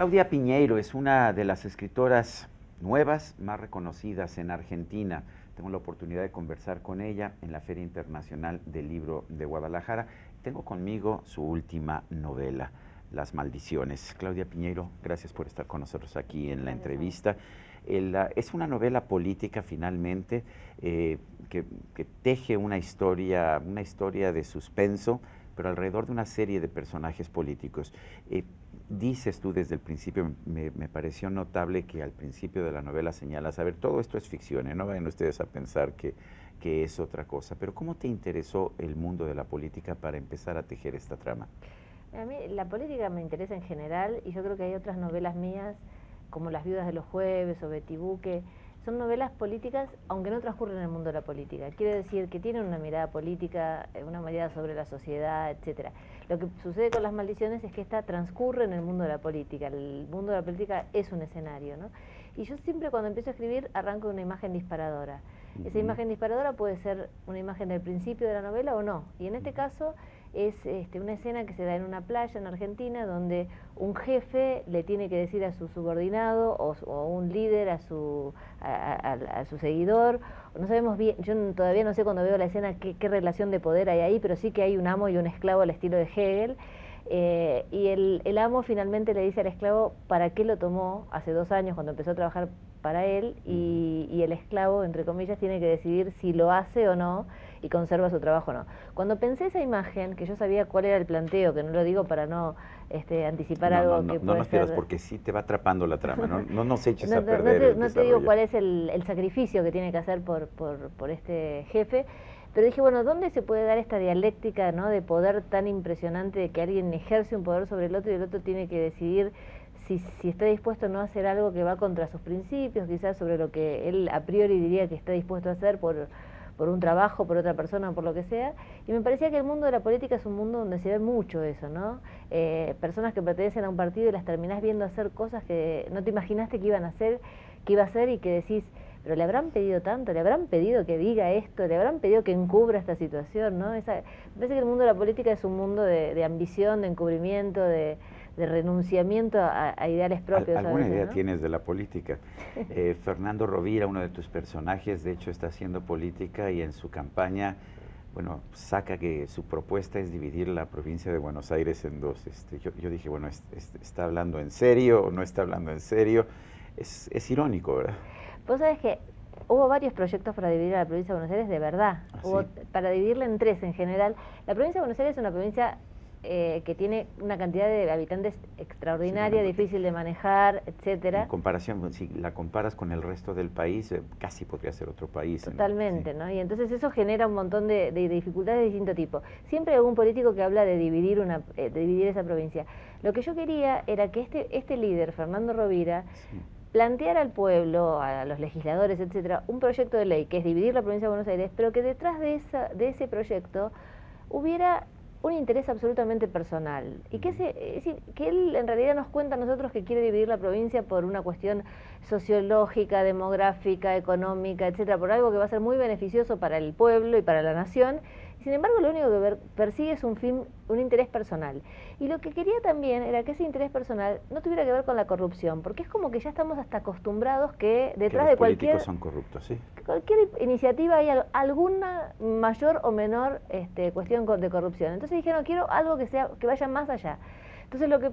Claudia Piñeiro es una de las escritoras nuevas más reconocidas en Argentina. Tengo la oportunidad de conversar con ella en la Feria Internacional del Libro de Guadalajara. Tengo conmigo su última novela, Las Maldiciones. Claudia Piñeiro, gracias por estar con nosotros aquí en la entrevista. Es una novela política finalmente que teje una historia de suspenso, pero alrededor de una serie de personajes políticos. Dices tú desde el principio, me pareció notable que al principio de la novela señalas, a ver, todo esto es ficción, no vayan ustedes a pensar que es otra cosa, pero ¿cómo te interesó el mundo de la política para empezar a tejer esta trama? A mí la política me interesa en general y yo creo que hay otras novelas mías, como Las viudas de los jueves o Betty Buque, son novelas políticas, aunque no transcurren en el mundo de la política. Quiere decir que tienen una mirada política, una mirada sobre la sociedad, etcétera. Lo que sucede con Las Maldiciones es que esta transcurre en el mundo de la política. El mundo de la política es un escenario, ¿no? Y yo siempre cuando empiezo a escribir arranco de una imagen disparadora. Esa imagen disparadora puede ser una imagen del principio de la novela o no. Y en este caso es una escena que se da en una playa en Argentina donde un jefe le tiene que decir a su subordinado o un líder a su seguidor, no sabemos bien, yo todavía no sé cuando veo la escena qué relación de poder hay ahí, pero sí que hay un amo y un esclavo al estilo de Hegel, y el amo finalmente le dice al esclavo para qué lo tomó hace 2 años cuando empezó a trabajar para él, y el esclavo, entre comillas, tiene que decidir si lo hace o no y conserva su trabajo o no. Cuando pensé esa imagen, que yo sabía cuál era el planteo, que no lo digo para no anticipar algo que puede ser... No nos pierdas porque sí te va atrapando la trama, no nos eches a perder el no te digo cuál es el sacrificio que tiene que hacer por este jefe, pero dije, bueno, ¿dónde se puede dar esta dialéctica, ¿no?, de poder tan impresionante, de que alguien ejerce un poder sobre el otro y el otro tiene que decidir si está dispuesto o no a hacer algo que va contra sus principios, quizás sobre lo que él a priori diría que está dispuesto a hacer por un trabajo, por otra persona, por lo que sea? Y me parecía que el mundo de la política es un mundo donde se ve mucho eso, ¿no? Personas que pertenecen a un partido y las terminás viendo hacer cosas que no te imaginaste que iban a hacer, que iba a hacer, y que decís, pero le habrán pedido tanto, le habrán pedido que diga esto, le habrán pedido que encubra esta situación, ¿no? Me parece que el mundo de la política es un mundo de ambición, de encubrimiento, de renunciamiento a ideales propios. ¿Alguna idea, ¿no?, tienes de la política? Fernando Rovira, uno de tus personajes, de hecho está haciendo política y en su campaña, bueno, saca que su propuesta es dividir la provincia de Buenos Aires en 2. Yo dije, bueno, ¿está hablando en serio o no está hablando en serio? Es irónico, ¿verdad? Vos sabés que hubo varios proyectos para dividir a la provincia de Buenos Aires, de verdad. Hubo para dividirla en 3 en general. La provincia de Buenos Aires es una provincia que tiene una cantidad de habitantes extraordinaria, sí, difícil de manejar, etcétera. En comparación, si la comparas con el resto del país, casi podría ser otro país. Totalmente, ¿no? Y entonces eso genera un montón de dificultades de distinto tipo. Siempre hay algún político que habla de dividir esa provincia. Lo que yo quería era que este líder, Fernando Rovira, planteara al pueblo, a los legisladores, etcétera, un proyecto de ley que es dividir la provincia de Buenos Aires, pero que detrás de ese proyecto hubiera un interés absolutamente personal, y que él en realidad nos cuenta a nosotros que quiere dividir la provincia por una cuestión sociológica, demográfica, económica, etcétera, por algo que va a ser muy beneficioso para el pueblo y para la nación. Sin embargo, lo único que persigue es un interés personal. Y lo que quería también era que ese interés personal no tuviera que ver con la corrupción, porque es como que ya estamos hasta acostumbrados que detrás de cualquier... políticos son corruptos, ¿sí? Cualquier iniciativa hay alguna mayor o menor cuestión de corrupción. Entonces dije, no, quiero algo que vaya más allá. Entonces lo que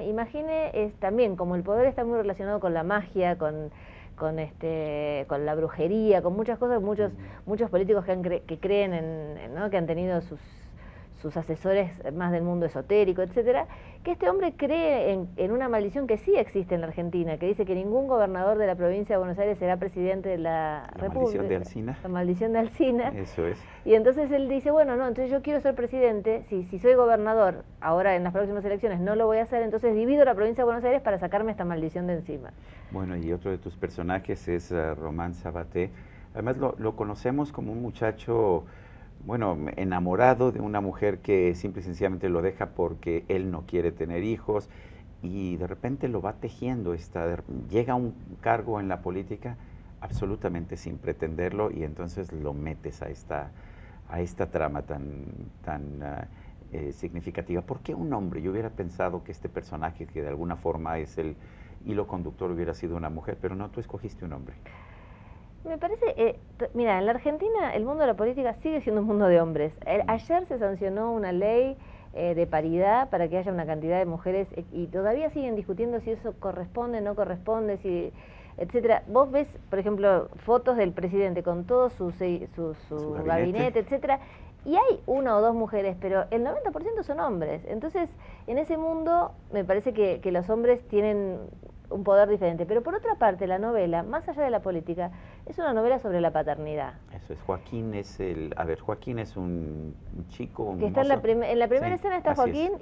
imaginé es también, como el poder está muy relacionado con la magia, con la brujería, con muchas cosas, muchos políticos que creen ¿no?, que han tenido sus asesores más del mundo esotérico, etcétera, que este hombre cree en una maldición que sí existe en la Argentina, que dice que ningún gobernador de la provincia de Buenos Aires será presidente de la República. Maldición de Alsina. La maldición de Alsina. Eso es. Y entonces él dice, bueno, no, entonces yo quiero ser presidente, si soy gobernador, ahora en las próximas elecciones no lo voy a hacer, entonces divido la provincia de Buenos Aires para sacarme esta maldición de encima. Bueno, y otro de tus personajes es Román Sabaté. Además lo conocemos como un muchacho, bueno, enamorado de una mujer que simple y sencillamente lo deja porque él no quiere tener hijos, y de repente lo va tejiendo, llega a un cargo en la política absolutamente sin pretenderlo, y entonces lo metes a esta trama tan significativa. ¿Por qué un hombre? Yo hubiera pensado que este personaje, que de alguna forma es el hilo conductor, hubiera sido una mujer, pero no, tú escogiste un hombre. Me parece, mira, en la Argentina el mundo de la política sigue siendo un mundo de hombres. Ayer se sancionó una ley de paridad para que haya una cantidad de mujeres y todavía siguen discutiendo si eso corresponde, no corresponde, si etcétera. Vos ves, por ejemplo, fotos del presidente con todo su gabinete, etcétera, y hay una o dos mujeres, pero el 90% son hombres. Entonces, en ese mundo me parece que los hombres tienen un poder diferente. Pero por otra parte, la novela, más allá de la política, es una novela sobre la paternidad. Eso es, Joaquín es Joaquín es un chico, un que está en la primera escena está Joaquín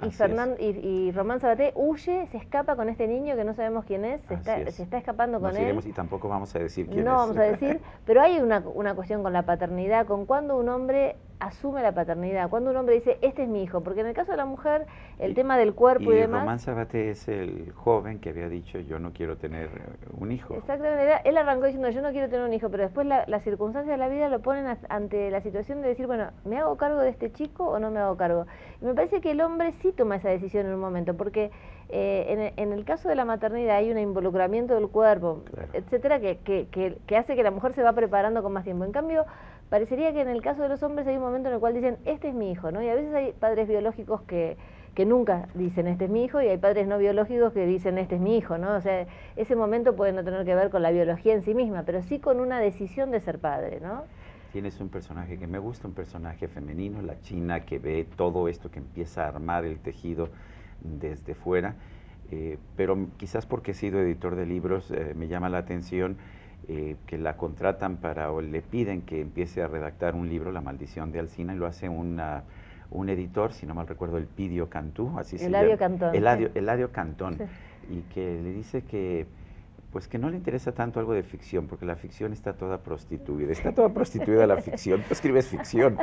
y Román Sabaté huye, se escapa con este niño que no sabemos quién es, se está escapando con él. Y tampoco vamos a decir quién es. No vamos a decir, pero hay una cuestión con la paternidad, con cuando un hombre asume la paternidad, cuando un hombre dice, este es mi hijo, porque en el caso de la mujer, el tema del cuerpo y demás... Román Sabaté es el joven que había dicho, yo no quiero tener un hijo. Exactamente, él arrancó diciendo, yo no quiero tener un hijo, pero después las circunstancias de la vida lo ponen ante la situación de decir, bueno, ¿me hago cargo de este chico o no me hago cargo? Y me parece que el hombre sí toma esa decisión en un momento, porque en el caso de la maternidad hay un involucramiento del cuerpo, claro, etcétera, que hace que la mujer se va preparando con más tiempo. En cambio, parecería que en el caso de los hombres hay un momento en el cual dicen, este es mi hijo, ¿no? Y a veces hay padres biológicos que nunca dicen, este es mi hijo, y hay padres no biológicos que dicen, este es mi hijo, ¿no? O sea, ese momento puede no tener que ver con la biología en sí misma, pero sí con una decisión de ser padre, ¿no? Tienes un personaje que me gusta, un personaje femenino, la china que ve todo esto, que empieza a armar el tejido desde fuera, pero quizás porque he sido editor de libros, me llama la atención que la contratan o le piden que empiece a redactar un libro, La maldición de Alsina, y lo hace un editor, si no mal recuerdo, Elpidio Cantú, así se llama. Eladio Cantón, sí. Y que le dice que pues que no le interesa tanto algo de ficción, porque la ficción está toda prostituida. Está toda prostituida la ficción. Tú escribes ficción.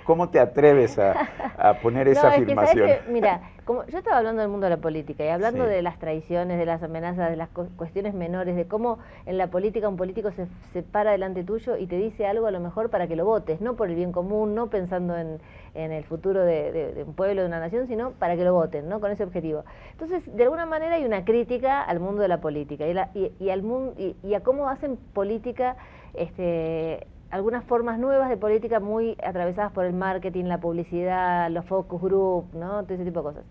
¿Cómo te atreves a poner esa afirmación? Es que, mira, como yo estaba hablando del mundo de la política y hablando de las traiciones, de las amenazas, de las cuestiones menores, de cómo en la política un político se para delante tuyo y te dice algo a lo mejor para que lo votes, no por el bien común, no pensando en el futuro de un pueblo, de una nación, sino para que lo voten, ¿no? Con ese objetivo. Entonces, de alguna manera hay una crítica al mundo de la política y al mundo y a cómo hacen política algunas formas nuevas de política muy atravesadas por el marketing, la publicidad, los focus group, ¿no? Todo ese tipo de cosas.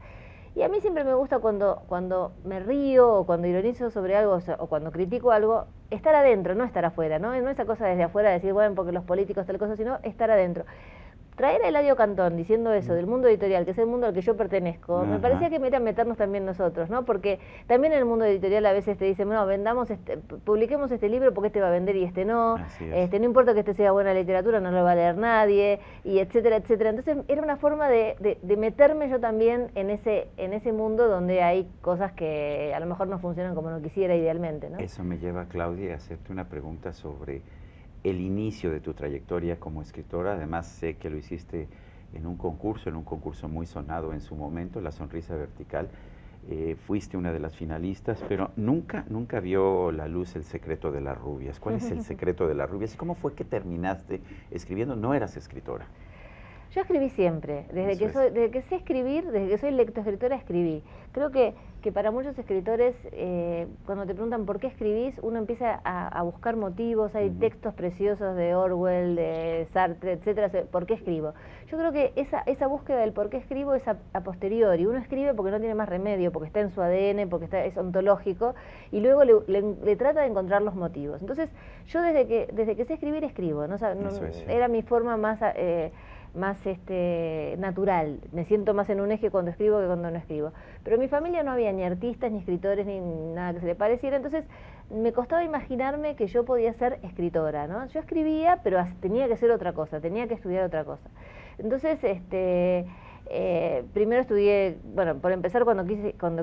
Y a mí siempre me gusta cuando me río o cuando ironizo sobre algo o cuando critico algo, estar adentro, no estar afuera, ¿no? No esa cosa desde afuera de decir, bueno, porque los políticos tal cosa, sino estar adentro. Traer a Eladio Cantón diciendo eso del mundo editorial, que es el mundo al que yo pertenezco, me parecía que era meternos también nosotros, ¿no? Porque también en el mundo editorial a veces te dicen, no, publiquemos este libro porque este va a vender y este no, no importa que este sea buena literatura, no lo va a leer nadie, y etcétera, etcétera. Entonces era una forma de meterme yo también en ese mundo donde hay cosas que a lo mejor no funcionan como uno quisiera idealmente, ¿no? Eso me lleva, Claudia, a hacerte una pregunta sobre el inicio de tu trayectoria como escritora. Además sé que lo hiciste en un concurso muy sonado en su momento, La Sonrisa Vertical. Fuiste una de las finalistas, pero nunca vio la luz El secreto de las rubias. ¿Cuál es El secreto de las rubias? ¿Y cómo fue que terminaste escribiendo? No eras escritora. Yo escribí siempre, desde que sé escribir, desde que soy lectoescritora escribí. Creo que para muchos escritores, cuando te preguntan por qué escribís, uno empieza a buscar motivos, hay textos preciosos de Orwell, de Sartre, etcétera, ¿por qué escribo? Yo creo que esa búsqueda del por qué escribo es a posteriori. Uno escribe porque no tiene más remedio, porque está en su ADN, porque es ontológico, y luego le trata de encontrar los motivos. Entonces, yo desde que sé escribir, escribo, ¿no? Era mi forma más natural, me siento más en un eje cuando escribo que cuando no escribo. Pero en mi familia no había ni artistas, ni escritores, ni nada que se le pareciera, entonces me costaba imaginarme que yo podía ser escritora, ¿no? Yo escribía, pero tenía que ser otra cosa, tenía que estudiar otra cosa. Entonces, primero estudié, bueno, por empezar, cuando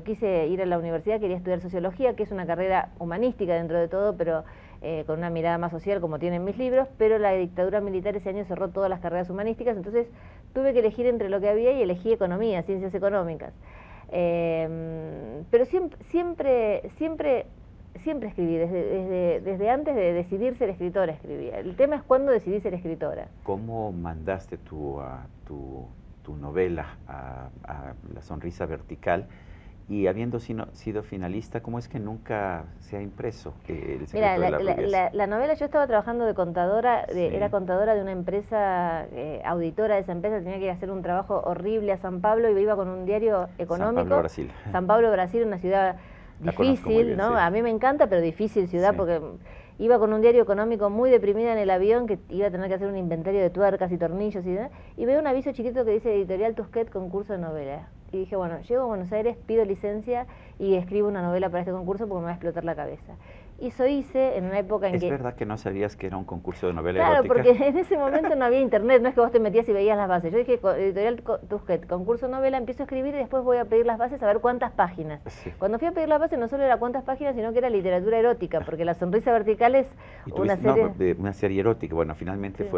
quise ir a la universidad quería estudiar sociología, que es una carrera humanística dentro de todo, pero con una mirada más social como tienen mis libros, pero la dictadura militar ese año cerró todas las carreras humanísticas, entonces tuve que elegir entre lo que había y elegí economía, ciencias económicas. Pero siempre escribí, desde antes de decidir ser escritora escribía. El tema es cuándo decidí ser escritora. ¿Cómo mandaste a tu tu novela, a La sonrisa vertical, y habiendo sido finalista, ¿cómo es que nunca se ha impreso El secreto de las rubias? La novela, yo estaba trabajando de contadora, Sí. era contadora de una empresa, auditora de esa empresa, tenía que ir a hacer un trabajo horrible a San Pablo y iba con un diario económico. San Pablo, Brasil. San Pablo, Brasil, una ciudad La conozco muy difícil, bien, ¿no? sí. A mí me encanta, pero difícil ciudad Sí. porque iba con un diario económico muy deprimida en el avión, que iba a tener que hacer un inventario de tuercas y tornillos y demás, y veo un aviso chiquito que dice Editorial Tusquet, concurso de novela. Y dije, bueno, llego a Buenos Aires, pido licencia y escribo una novela para este concurso porque me va a explotar la cabeza. Y eso hice en una época en ¿Es que... verdad que no sabías que era un concurso de novela Claro, erótica? porque en ese momento no había internet, no es que vos te metías y veías las bases. Yo dije, Editorial Tusquet, concurso de novela, empiezo a escribir y después voy a pedir las bases a ver cuántas páginas. Sí. Cuando fui a pedir las bases no solo era cuántas páginas, sino que era literatura erótica, porque La sonrisa vertical es Y una tuviste- serie... no, de una serie erótica. Bueno, finalmente Sí.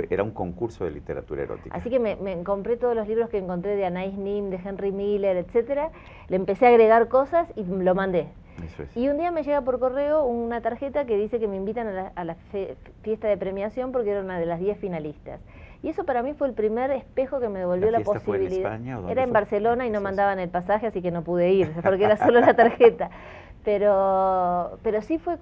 era un concurso de literatura erótica. Así que me compré todos los libros que encontré de Anais Nin, de Henry Miller, etcétera. Le empecé a agregar cosas y lo mandé. Eso es. Y un día me llega por correo una tarjeta que dice que me invitan a la fiesta de premiación porque era una de las 10 finalistas. Y eso para mí fue el primer espejo que me devolvió ¿La la fiesta fue en posibilidad. España o dónde Era en fue? Barcelona y no Eso es. mandaban el pasaje, así que no pude ir, porque era solo la tarjeta. Pero sí fue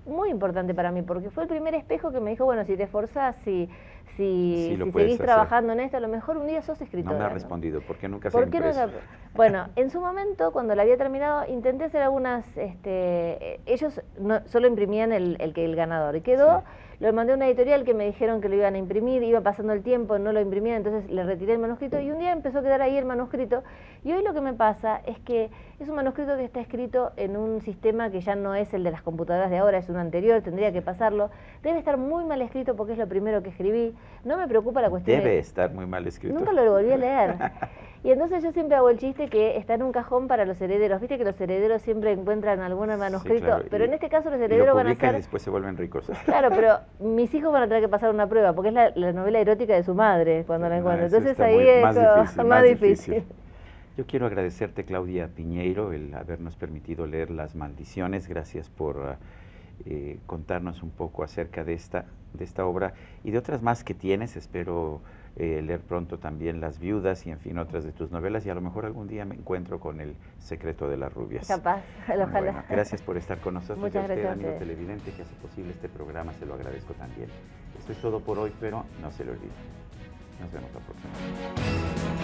muy importante para mí, porque fue el primer espejo que me dijo, bueno, si te esforzás, Sí, si lo puedes seguís hacer. trabajando en esto, a lo mejor un día sos escritora. No me ha ¿no? respondido. ¿Por qué nunca se ¿Por ha qué no impreso? la- Bueno, en su momento, cuando la había terminado, intenté hacer algunas... ellos solo imprimían el ganador. Y quedó, lo mandé a una editorial que me dijeron que lo iban a imprimir, iba pasando el tiempo, no lo imprimían, entonces le retiré el manuscrito y un día empezó a quedar ahí el manuscrito. Y hoy lo que me pasa es que es un manuscrito que está escrito en un sistema que ya no es el de las computadoras de ahora, es uno anterior, tendría que pasarlo. Debe estar muy mal escrito porque es lo primero que escribí. No me preocupa la cuestión Debe de... estar muy mal escrito. Nunca lo volví a leer. Y entonces yo siempre hago el chiste que está en un cajón para los herederos. Viste que los herederos siempre encuentran algún manuscrito, claro, pero en este caso los y herederos lo van a publican ser... y después se vuelven ricos. Claro, pero mis hijos van a tener que pasar una prueba, porque es la novela erótica de su madre cuando la encuentran. Eso Entonces está ahí muy- es más como difícil, más difícil. Yo quiero agradecerte, Claudia Piñeiro, el habernos permitido leer Las maldiciones. Gracias por contarnos un poco acerca de esta obra y de otras más que tienes. Espero leer pronto también Las viudas y, en fin, otras de tus novelas, y a lo mejor algún día me encuentro con El secreto de las rubias. Capaz, ojalá. Bueno, gracias por estar con nosotros. Muchas Y a usted, gracias a amigo ustedes. televidente, que hace posible este programa, se lo agradezco también. Esto es todo por hoy, pero no se lo olvide. Nos vemos la próxima.